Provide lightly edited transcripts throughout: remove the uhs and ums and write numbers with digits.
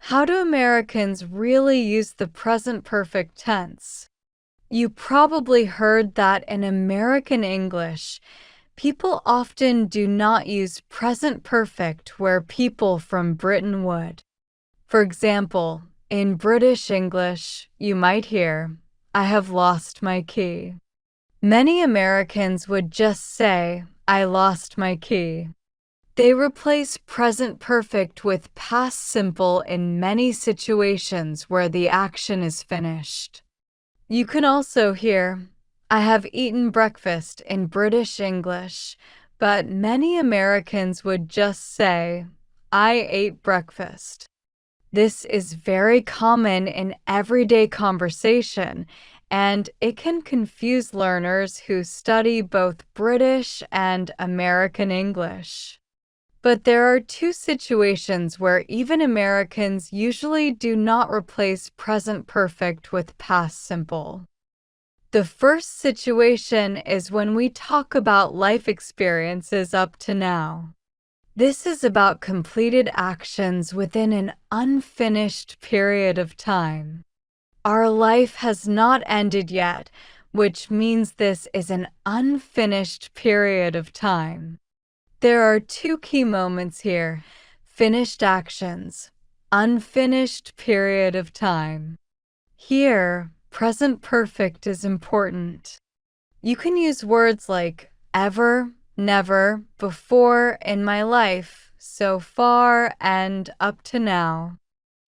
How do Americans really use the present perfect tense? You probably heard that in American English, people often do not use present perfect where people from Britain would. For example, in British English, you might hear, "I have lost my key." Many Americans would just say, "I lost my key." They replace present perfect with past simple in many situations where the action is finished. You can also hear, "I have eaten breakfast" in British English, but many Americans would just say, "I ate breakfast." This is very common in everyday conversation, and it can confuse learners who study both British and American English. But there are two situations where even Americans usually do not replace present perfect with past simple. The first situation is when we talk about life experiences up to now. This is about completed actions within an unfinished period of time. Our life has not ended yet, which means this is an unfinished period of time. There are two key moments here: finished actions, unfinished period of time. Here, present perfect is important. You can use words like ever, never, before, in my life, so far, and up to now.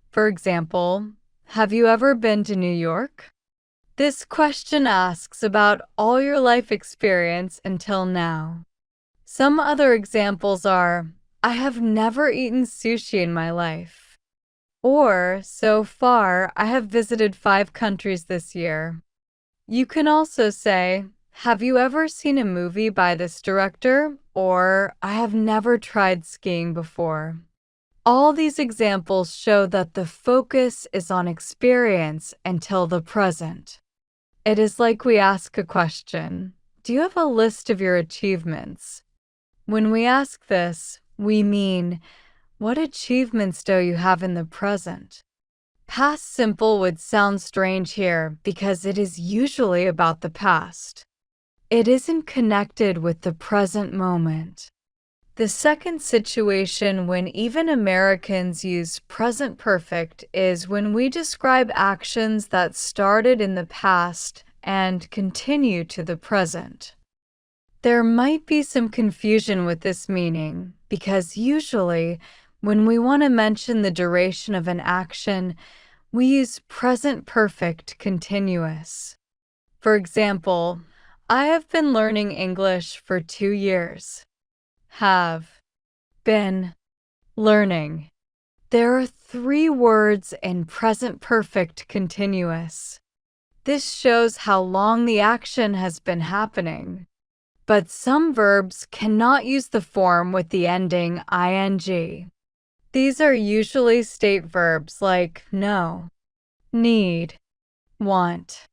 For example, have you ever been to New York? This question asks about all your life experience until now. Some other examples are, I have never eaten sushi in my life. Or, so far, I have visited 5 countries this year. You can also say, have you ever seen a movie by this director? Or, I have never tried skiing before. All these examples show that the focus is on experience until the present. It is like we ask a question, do you have a list of your achievements? When we ask this, we mean, what achievements do you have in the present? Past simple would sound strange here because it is usually about the past. It isn't connected with the present moment. The second situation when even Americans use present perfect is when we describe actions that started in the past and continue to the present. There might be some confusion with this meaning because usually, when we want to mention the duration of an action, we use present perfect continuous. For example, I have been learning English for 2 years. Have been learning. There are 3 words in present perfect continuous. This shows how long the action has been happening. But some verbs cannot use the form with the ending ing. These are usually state verbs like know, need, want.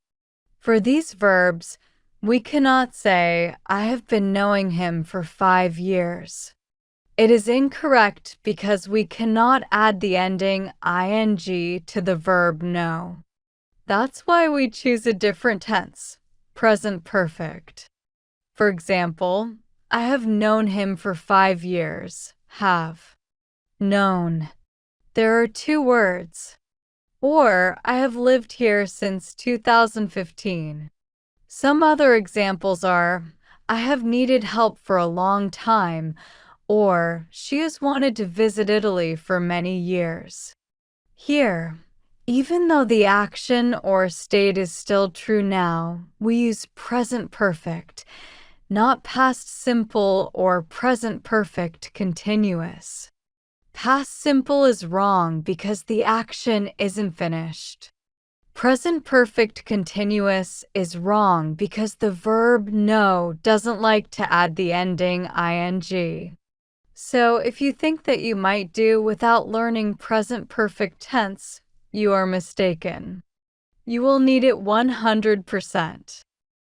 For these verbs, we cannot say, I have been knowing him for 5 years. It is incorrect because we cannot add the ending ing to the verb know. That's why we choose a different tense, present perfect. For example, I have known him for 5 years. Have known. There are 2 words. Or, I have lived here since 2015. Some other examples are, I have needed help for a long time, or she has wanted to visit Italy for many years. Here, even though the action or state is still true now, we use present perfect, not past simple or present perfect continuous. Past simple is wrong because the action isn't finished. Present perfect continuous is wrong because the verb know doesn't like to add the ending ing. So if you think that you might do without learning present perfect tense, you are mistaken. You will need it 100%.